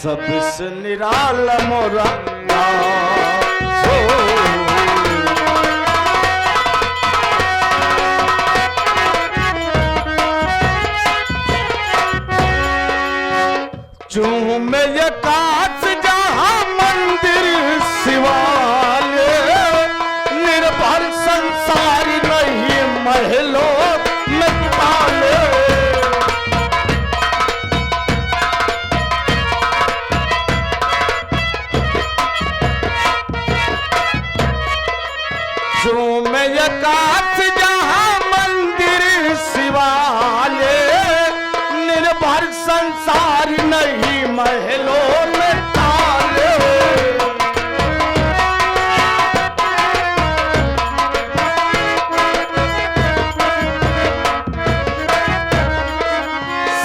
सबसे निराला मोरा चूम ये काश जहाँ मंदिर शिवालय निर्भर संसार नहीं महलों में ताले चूम ये काश जहाँ मंदिर शिवालय निर्भर संसार नहीं महलों में ताले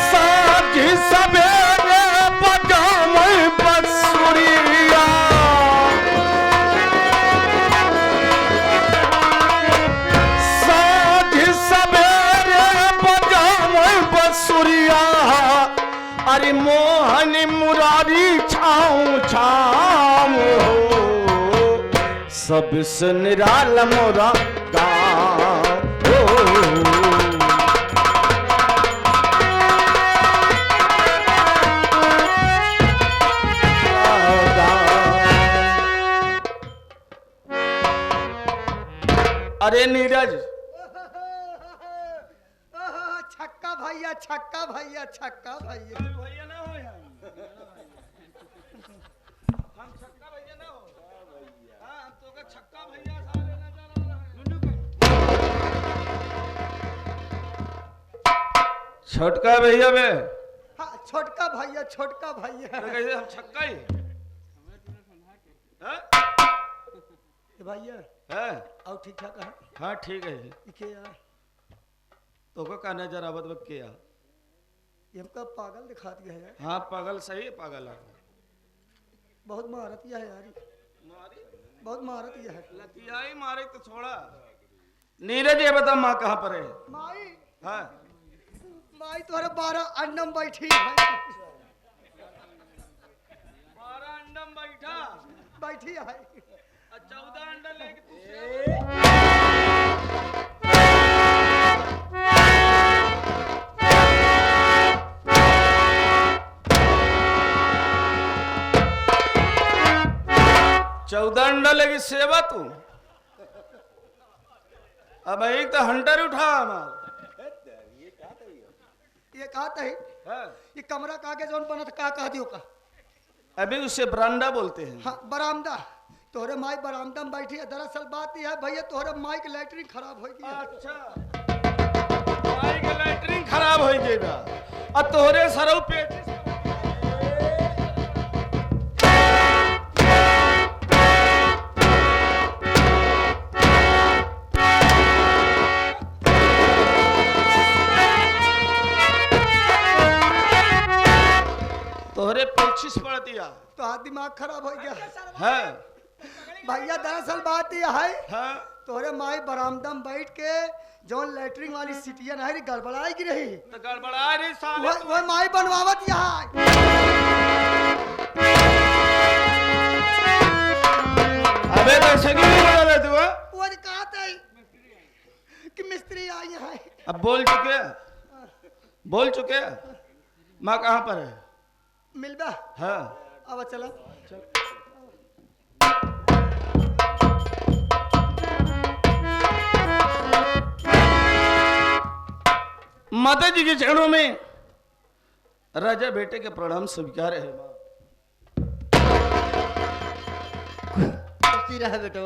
साँझ सवेरे बजावे बंसुरिया साँझ सवेरे बजावे बंसुरिया अरे मोहन मुरारी छाऊं छाऊं हो सबसे निराला मोरा गाँव अरे नीरज छक्का भैया छक्का भैया छक्का भैया भैया ना हो हम छक्का भैया ना हो हाँ हम तो का छक्का भैया सारे छोटका भैया में हाँ छोटका भैया तो कैसे हम छक्का ही भैया है और ठीक ठाक है हाँ ठीक है इके यार तो का नजर आवत वक्त किया ये हमका पागल दिखा दिया है यार हाँ पागल सही है पागल है बहुत महारत यह है यार मारी बहुत महारत यह है लतिया ही मारे तो छोड़ा नीरज ये बता माँ कहाँ पर है माई हाँ माई तुम्हारे 12 अंडम बैठी है 12 अंडम बैठी है 14 अंडा लेके तू चौदह अंडा लेगी सेवा तू अब एक तो हंटर उठा हमार ये कहा था ये कमरा का आगे जोन बना था का कह दियो का अभी उसे बरामदा बोलते हैं हाँ बरामदा तोहरे माई बरामदा में बैठी है दरअसल बात यह है भैया तोहरे माई की लैटरिन खराब हो गई अच्छा माई के लैटरिन खराब हो गई और तोहरे सरौ पेट तोहरे पेचिस पड़ दिया तो हाथ दिमाग खराब हो गया है भैया दरअसल बात यह है हाँ तोहरे माई बरामदा में बैठ के जौन लैटरिन वाली सीटिया नहीं गड़बड़ाई की रही तो गड़बड़ा रही साले वो माई बनवावत यहाँ मोटरसाइकिल नहीं बजा रहे तू हाँ? वो कहा था कि मिस्त्री आई है। अब बोल चुके माँ कहाँ पर है? मिलबा हाँ अब चला। माता जी के चरणों में राजा बेटे के प्रणाम स्वीकार है माँ। खुशी रहा बेटा,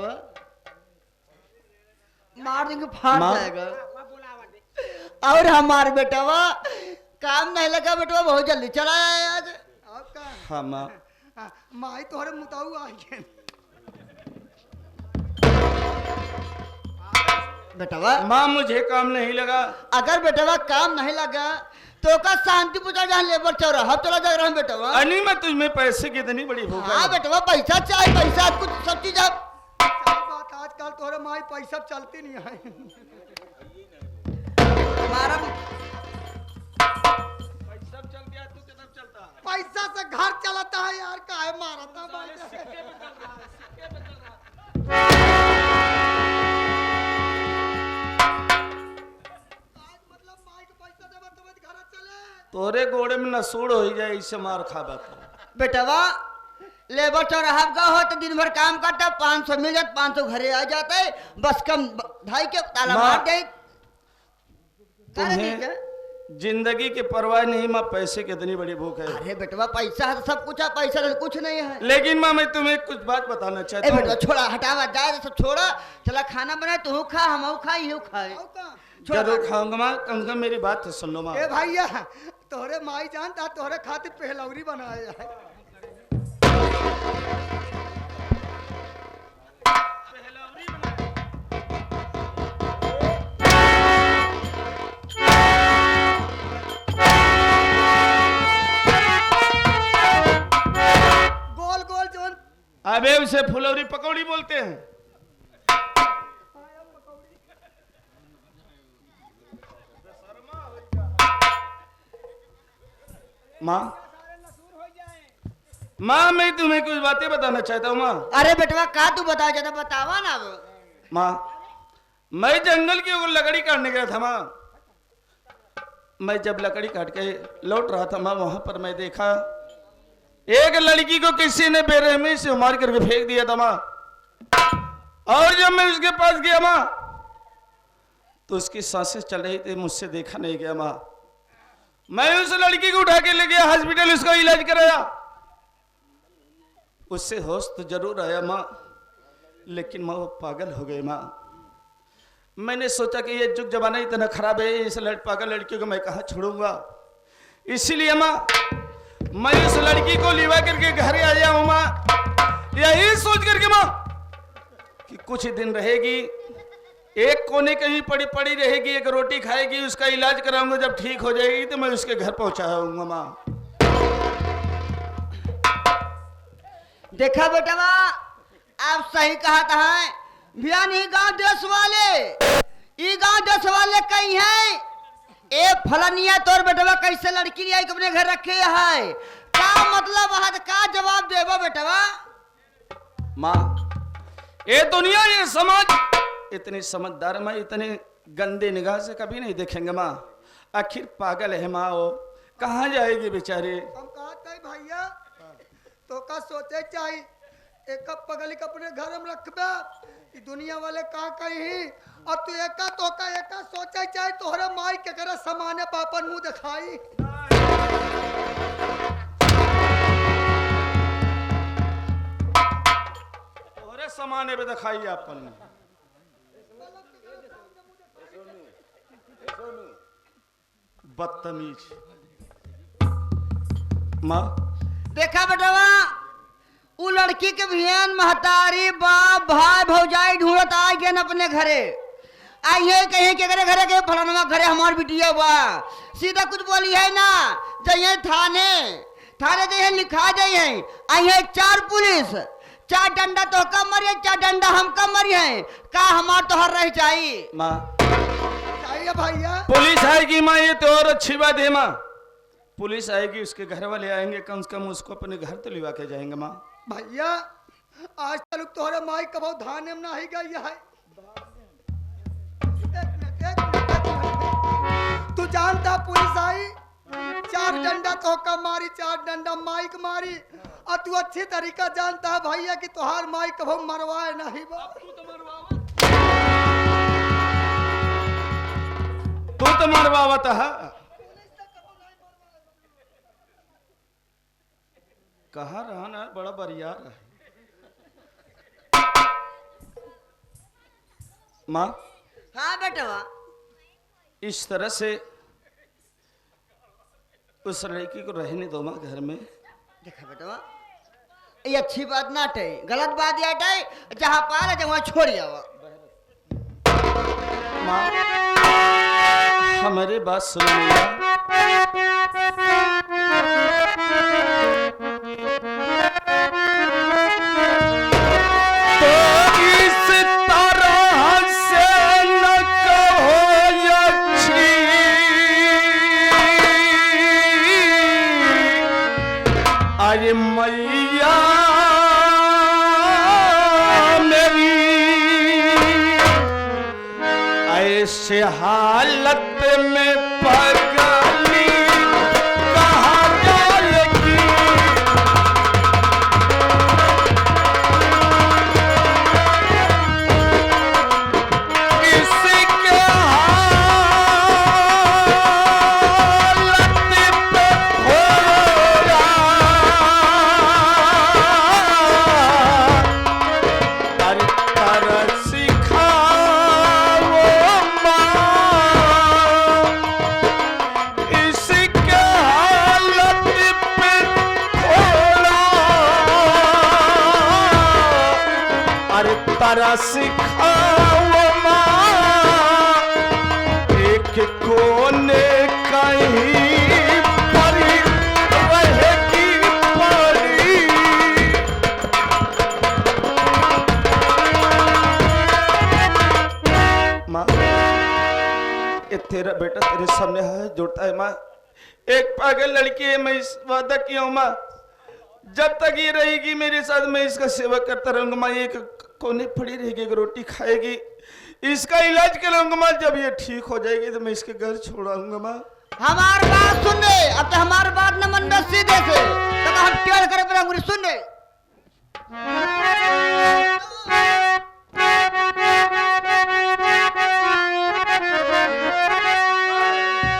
मार देंगे फाड़ माँ। जाएगा। और हमारे बेटवा काम नहीं लगा बेटवा, बहुत जल्दी चला आया आज। आपका हाँ माँ। माई तोहरे मुताऊ आई है। बेटवा माँ मुझे काम नहीं लगा। अगर बेटवा काम नहीं लगा तो का शांति पूछा जहाँ लेबर चौराहा चला जा रहा है बेटवा। अनी मैं तुझमें पैसे की इतनी बड़ी भूख हाँ है। बेटवा पैसा चाहिए, पैसा कुछ सब चीज आप सही बात, आजकल तोहरे माई पैसा चलती नहीं है। हमारा पैसा चल गया तू किधर चलता है? पैसा से घर चलाता है यार, काहे मारता माई से? आज मतलब माई के पैसा देबा तब घर चले। तोरे गोड़े में नसूड़ हो जाए इससे मार खाबा तो। बेटवा लेबर चौराहा का हो तो दिन भर काम करता, 500 मिल जाते, 500 घरे आ जाते, बस कम ढाई के ताला माँ, मार दे। तुम्हें जिंदगी की परवाह नहीं माँ, पैसे की इतनी बड़ी भूख है। अरे बेटवा पैसा है तो सब कुछ है, पैसा तो कुछ नहीं है। लेकिन माँ मैं तुम्हें कुछ बात बताना ए चाहता बेटवा हूँ। छोड़ा, हटावा जाए सब छोड़ा, चला खाना बनाए, तू खा, हम खाए, यू खाए। आओ का? जरूर खाऊंगा माँ, कम से कम मेरी बात तो सुन लो माँ। ए भैया, तोहरे माई जानता तोहरे खातिर पहलौरी बनाया है। गोल गोल जोन अबे उसे फुलौरी पकौड़ी बोलते हैं। माँ माँ मैं तुम्हें कुछ बातें बताना चाहता हूँ माँ। अरे बेटवा का तू बता, ज्यादा बतावा ना अब। माँ मैं जंगल की ओर लकड़ी काटने गया था माँ। मैं जब लकड़ी काट के लौट रहा था माँ, वहां पर मैं देखा एक लड़की को किसी ने बेरहमी से मार करके फेंक दिया था माँ। और जब मैं उसके पास गया माँ तो उसकी सांसें चल रही थी, मुझसे देखा नहीं गया माँ। मैं उस लड़की को उठा के ले गया हॉस्पिटल, उसका इलाज कराया। उससे होश तो जरूर आया माँ, लेकिन माँ वो पागल हो गई माँ। मैंने सोचा कि ये जुग जमाना इतना खराब है, इस पागल लड़की को मैं कहाँ छोड़ूंगा। इसीलिए माँ मैं उस लड़की को लिवा करके घर आ जाया हूँ माँ, यही सोच करके माँ कि कुछ दिन रहेगी, एक कोने कहीं पड़ी पड़ी रहेगी, एक रोटी खाएगी, उसका इलाज कराऊंगा। जब ठीक हो जाएगी तो मैं उसके घर पहुंचाऊंगा माँ। देखा बेटवा, आप सही कहा था। भैया नहीं गांव देश वाले, ये गांव देश वाले कहीं है। ए फलनिया तोर बेटवा कैसे लड़की नहीं आई अपने घर रखे है, का मतलब है, का जवाब देबो बेटवा? माँ ये दुनिया, ये समाज इतनी समझदार माँ इतने गंदे निगाह से कभी नहीं देखेंगे माँ। आखिर पागल है माँ, वो कहाँ जाएगी बेचारी। हम कहते हैं भैया तो का सोचे चाहिए, एक पगली के अपने घर में रखबे, ई दुनिया वाले का कही। अब तू एका तो का एका सोचे चाहिए, तोहरे माई के करे समाने पापन मुंह दिखाई। तोहरे समाने पे दिखाई अपन बदतमीज माँ। देखा बेटवा, वो लड़की के बहन महतारी बाप भाई भौजाई ढूंढत आ गए अपने घरे। आइए कहीं के घरे के फलाना घरे हमार बिटिया बा, सीधा कुछ बोली है ना, जाइए थाने जाइए, लिखा जाइए। आइए 4 पुलिस, 4 डंडा तो कम मरिए, 4 डंडा हम कम मरिए, का हमार तो हर रह चाहिए। माँ चाहिए भैया, पुलिस आएगी माँ, ये तो और अच्छी बात है माँ। पुलिस आएगी, उसके घर वाले आएंगे, कम से कम उसको अपने घर तो लिवा के जाएंगे माँ। भैया आज तक तोहरे माई कबो धाने में नहीं गई है। एक मिनट। तू जानता पुलिस आई 4 डंडा तो का मारी 4 डंडा माई के मारी और तू अच्छी तरीका जानता है भैया कि तोहार माई कबो मरवाए नहीं बा। तू तो मरवावत है। कहाँ रहा ना बड़ा बरियार है। माँ हाँ बेटवा इस तरह से उस लड़की को रहने दो माँ घर में। देखा बेटवा ये अच्छी बात ना टे, गलत बात ये टे, जहाँ पाला जहाँ छोड़ जावा। माँ हमारी बात सुनो मैया। तो इस तरह से न कहो अच्छी, अरे मैया मेरी ऐसे हालत में पगली कहाँ जाएगी। इसके हालत पे होगा तर तर सिखाओ माँ। इसके हालत पे थोड़ा अरे तरह सिखाओ माँ। एक कोने कहीं पड़ी रहेगी पड़ी। माँ ये तेरा बेटा तेरे सामने हाथ जोड़ता है माँ। एक पागल लड़की है, मैं इस वादा किया हूँ माँ जब तक ये रहेगी मेरे साथ मैं इसका सेवा करता रहूंगा माँ। ये कोने पड़ी रहेगी, एक रोटी खाएगी, इसका इलाज कराऊंगा माँ। जब ये ठीक हो जाएगी तो मैं इसके घर छोड़ाऊंगा माँ। हमार बात सुन ले, अब तो हमार बात न मन में सीधे से तो हम टेढ़ करे पर अंगुरी सुन ले।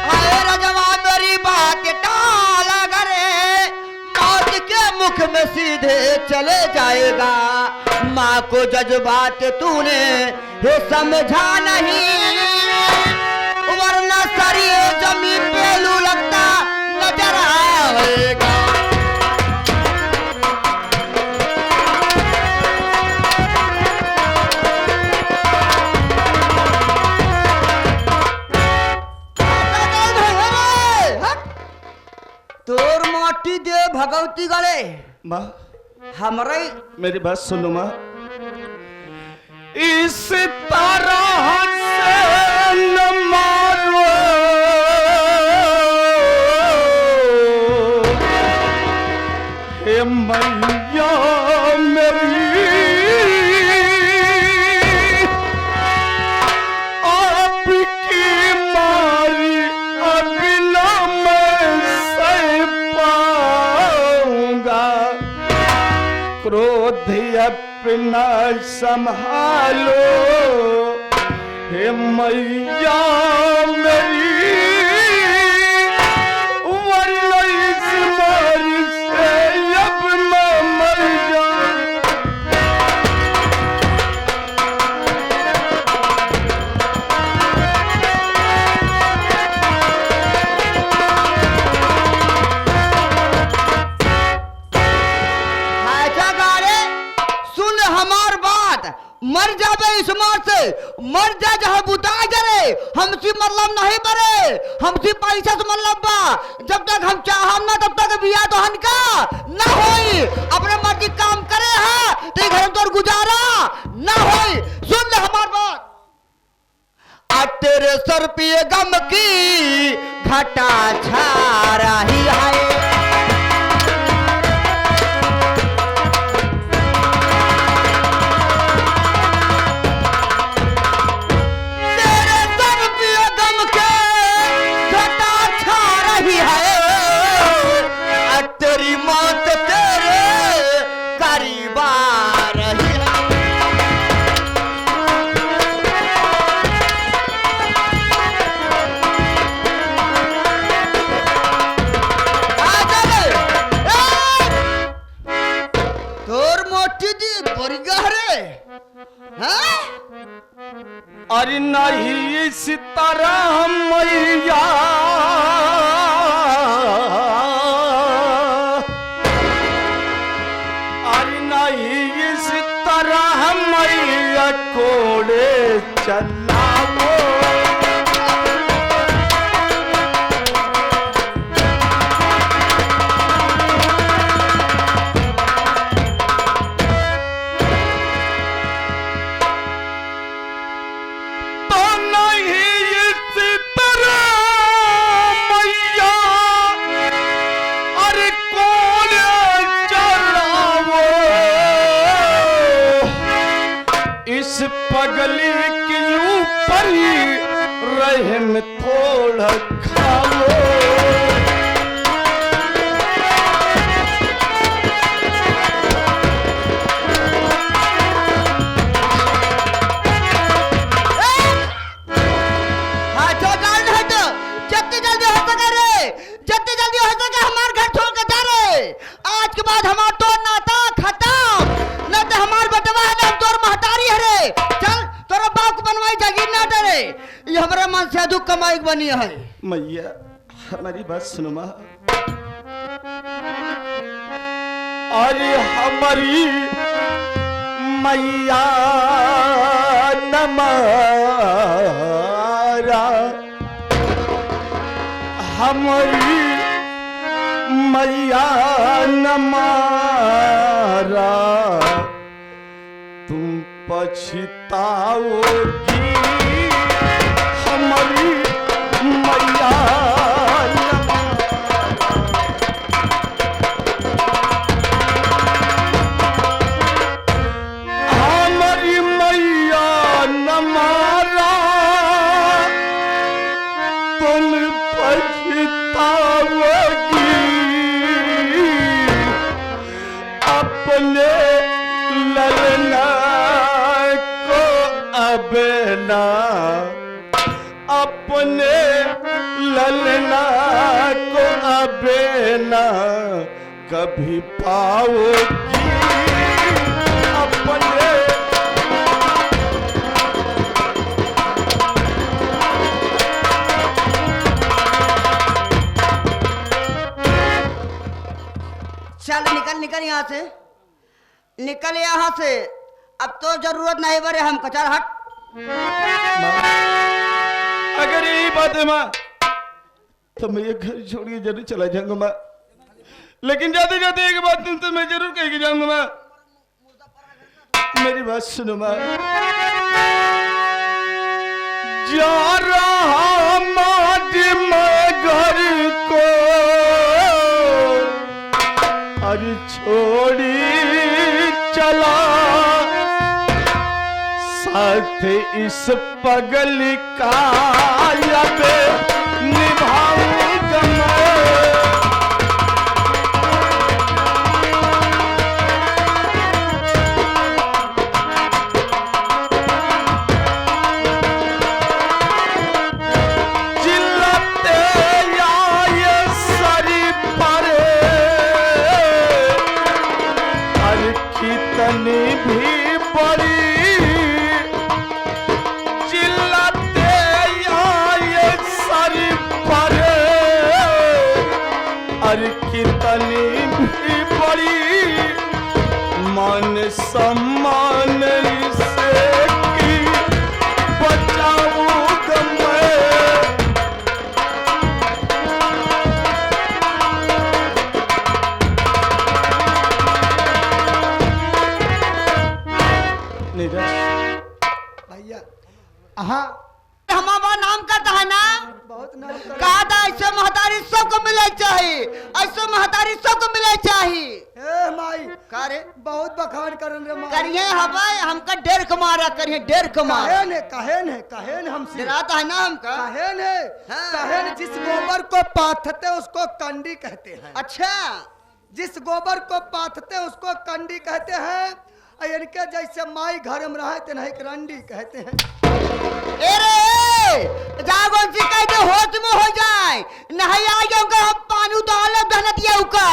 आए रजवा मेरी बात टाला करे, मौत के मुख में सीधे चले जाएगा। माँ को जज्बात तूने ये समझा नहीं, वरना सारी जमीन पे लू लगता नजर आएगा। तोर माटी दे भगवती गले माँ हमरे मेरी बात सुनो माँ। इस तरह से न मारो हे मैया मेरी। आपकी मारी अब ना मैं सह पाऊंगा। क्रोध अपना संभालो हे मैया मेरी। वरना इस मारी से अब मैं मर जाऊं। मर जाबे इस मार से, मर जा जहाँ बुता जरे। हमसे मतलब नहीं बरे, हमसे पैसा से मतलब बा। जब तक हम चाहम ना तब तक बिया तो हनका ना होई। अपने मर्जी काम करे है तो घर में तो गुजारा ना होई। सुन ले हमार बात। आ तेरे सर पे गम की घटा छा रही है। अरे नहीं इस तरह मैया अरे नहीं इस तरह मैया कोड़े चलाओ पगली के ऊपर रहम थोड़ा खाओ हाथों डाल हट जितनी जल्दी हो सके रे जितनी जल्दी हो सके हमारे घर छोड़ के जा रे आज के बाद हमारा तो नाता खत्म न तो हमार बटवा है ना तोर महतारी है रे चल तोरा बाप को बनवाई जागीर ना डरे ये हमारे मन से दुख कमाई बनी है मैया हमारी बात सुनो माँ अरे हमारी मैया नमारा हमारी मैया नमारा तुम पछताओगी हमारी मैया हमारी मैया नमारा तुम पछताओगी अपने ललना को अब ना अपने ललना को अब ना कभी पाओगी अपने चल निकल निकल यहाँ से निकल यहाँ से अब तो जरूरत नहीं बरे हम कचर हट अगर यही बात है माँ तो मैं ये घर छोड़ के जरूर चला जाऊंगा माँ लेकिन जाते जाते एक बात तुमसे मैं जरूर कह के जाऊंगा माँ मेरी बात सुनो माँ जा रहा माँ घर को अरे छोड़ी चला साथ इस पगल का लब निभाऊंगा मैं चिल्लाते आए सरी परे हर कितनी भी बड़ी हर कितनी भी बड़ी मान सम्मान से की बचाऊंगा मैं भैया हाँ हमारा नाम करता है ना बहुत नाम कर कहा था ऐसे महतारी सबको मिले चाहिए ऐसे महतारी सबको मिले चाहिए ए माई का रे बहुत बखान करन रे माई करिए हवाई हमका डेढ़ कमारा करिए डेढ़ कमारा कहेन हमसे डराता है ना हमका कहेन हाँ। कहेन जिस गोबर को पाथते उसको कंडी कहते हैं अच्छा जिस गोबर को पाथते उसको कंडी कहते हैं और इनके जैसे माई घर में रहे ते नहीं रंडी कहते हैं ए रे जागो सिकाई दे होश में हो जाए नहीं आ गया उनका हम पानी डाले बहन दिया उका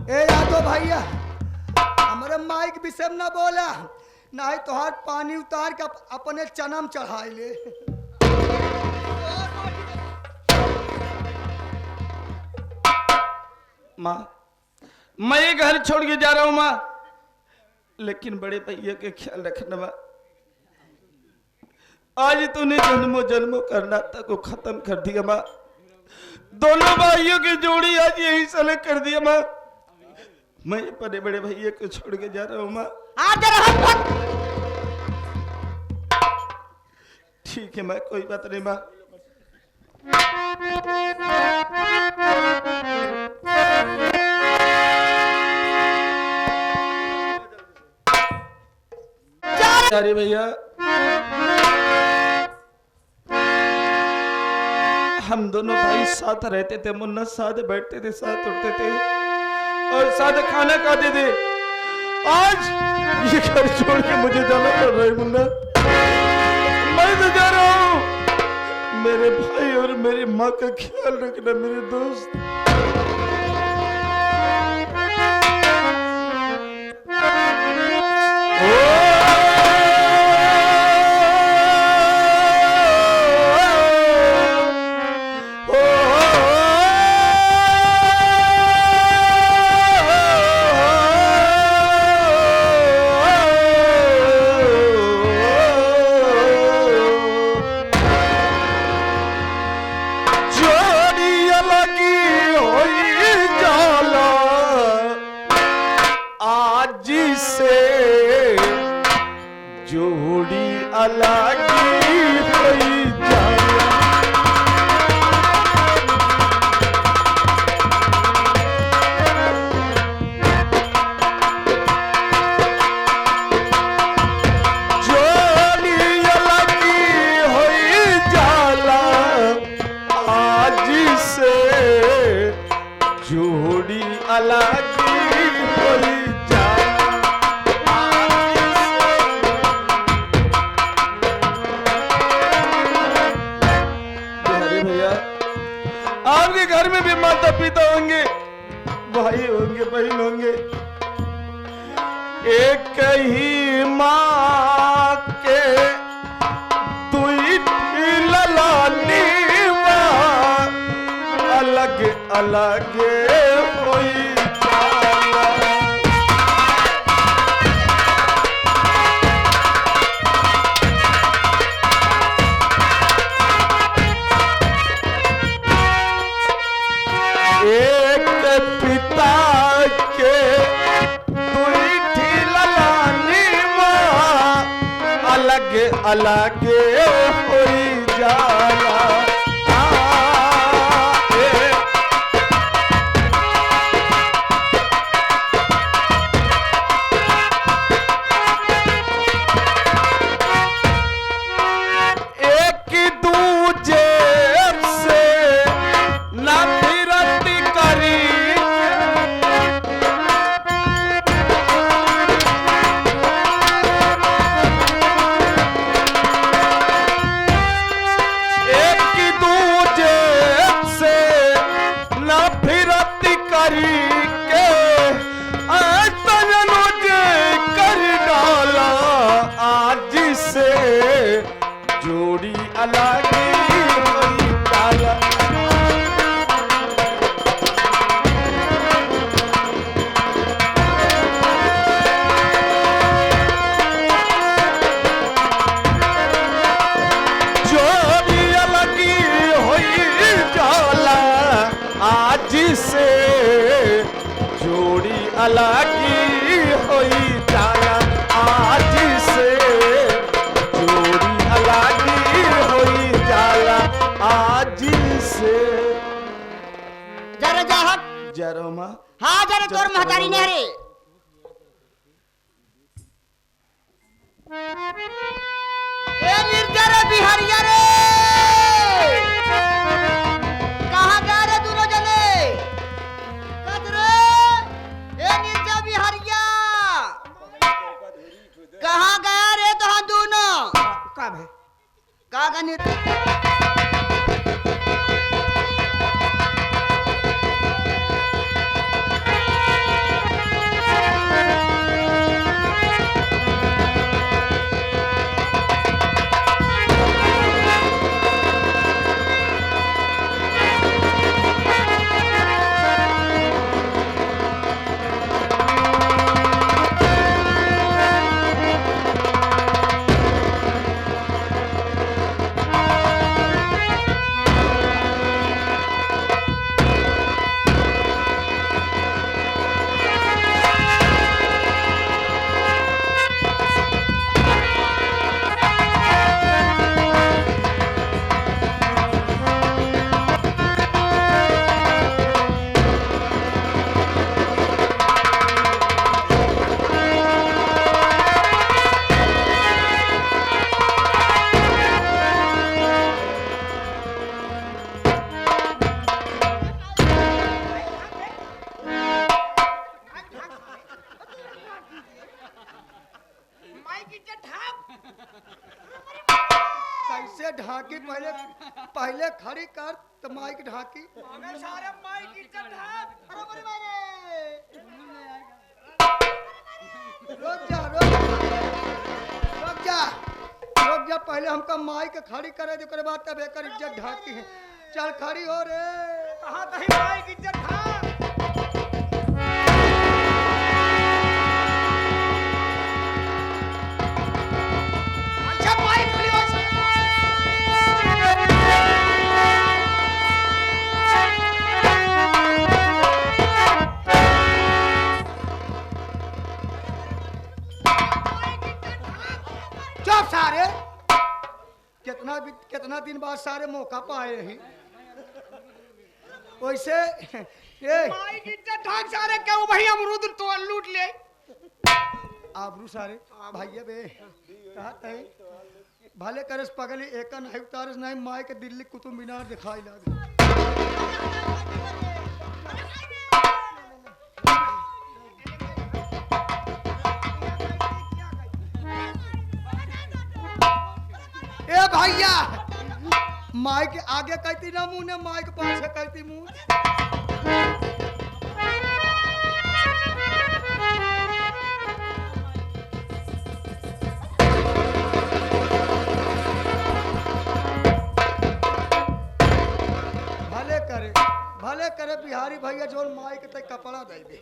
ए यादव भैया हमारे माई के विषय में ना बोला नहीं तो हाथ पानी उतार के अपने चनम चढ़ाई ले। माँ मैं ये घर छोड़ के जा रहा हूँ माँ, लेकिन बड़े भैया के ख्याल रखना माँ। आज तूने जन्मों जन्मों का नाता को खत्म कर दिया माँ। दोनों भाइयों की जोड़ी आज यही सलग कर दिया माँ। मैं बड़े बड़े भैया को छोड़ के जा रहा हूँ माँ। ठीक है माँ, कोई बात नहीं माँ। अरे भैया हम दोनों भाई साथ रहते थे मुन्ना, साथ बैठते थे, साथ उठते थे और साथ खाना खाते थे। आज ये घर छोड़ के मुझे जाना पड़ रहा है मुन्ना। मैं तो जा रहा हूँ। मेरे भाई और मेरी माँ का ख्याल रखना मेरे दोस्त। आपके घर में भी माता पिता होंगे, भाई होंगे, बहन होंगे। एक ही माँ के दुई ललानी माँ, अलग अलग होई अलग होई जाला। एक दूजे से नफरत करी, जोड़ी अलग होई जाला। जोड़ी अलग होई जाला आज से, जोड़ी अलग होई जाला आज से, आज से। जरा जा हट। जरा माँ। हाँ जरा तोर महतारी ने रे। ए निर्जा रे बिहारिया रे, कहाँ गए रे दोनों जने? कजरे ए निर्जा बिहारिया, कहाँ गए रे तो हम दोनों? कब है? का निर्जा ढाकी पहले पहले खड़ी कर तो माई की ढाकी। रुक जा रुक रुक जा रुक जा, पहले हमका माई के खड़ी करे दे, ओकरे बाद तब एकर इज्जत ढाकी है। चल खड़ी हो रे। कहाँ कहीं माई की इज्जत था। अच्छा माई खड़ी हो। चुप सारे, कितना दिन बाद सारे मौका पाए हैं। वैसे ये माई की इज्जत ढाक सारे क्या वो भाई अमरूद तो लूट ले। आबरू सारे भैया बे कहत है भले करस पगली एक नहीं उतारस नहीं, माई के दिल्ली कुतुब मीनार दिखाई लागे। ए भैया माई के आगे कहती ना मुंह ने, माई के पाछे कहती मुंह। भले करे बिहारी भैया जोन माई के तक कपड़ा दे दे।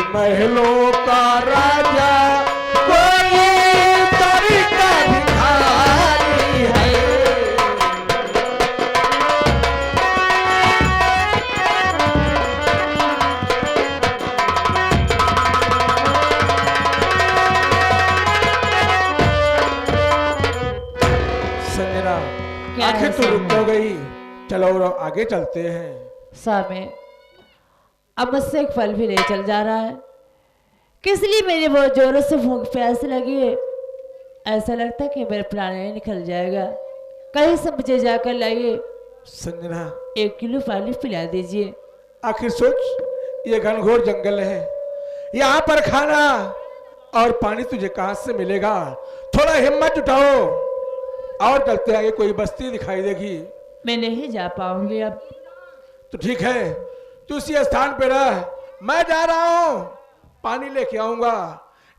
महलों का राजा कोई तरीका भिखारी है। संजना आखिर तो रुक तो गई, चलो और आगे चलते हैं। स्वामी अब मुझसे एक फल भी नहीं चल जा रहा है, किस लिए मेरी बहुत जोरों से भूख प्यास लगी है। ऐसा लगता है कि मेरा प्राण ही निकल जाएगा। कहीं से मुझे जाकर लाइए, संजना 1 किलो पानी पिला दीजिए। आखिर सोच ये घनघोर जंगल है, यहाँ पर खाना और पानी तुझे कहाँ से मिलेगा। थोड़ा हिम्मत जुटाओ और चलते आगे, कोई बस्ती दिखाई देगी। मैं नहीं जा पाऊंगी अब। तो ठीक है तू इसी स्थान पे रह, मैं जा रहा हूँ पानी लेके आऊंगा।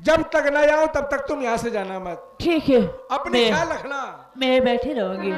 जब तक न आऊं तब तक तुम यहाँ से जाना मत। ठीक है, अपनी ख्याल रखना। मैं बैठी रहूंगी।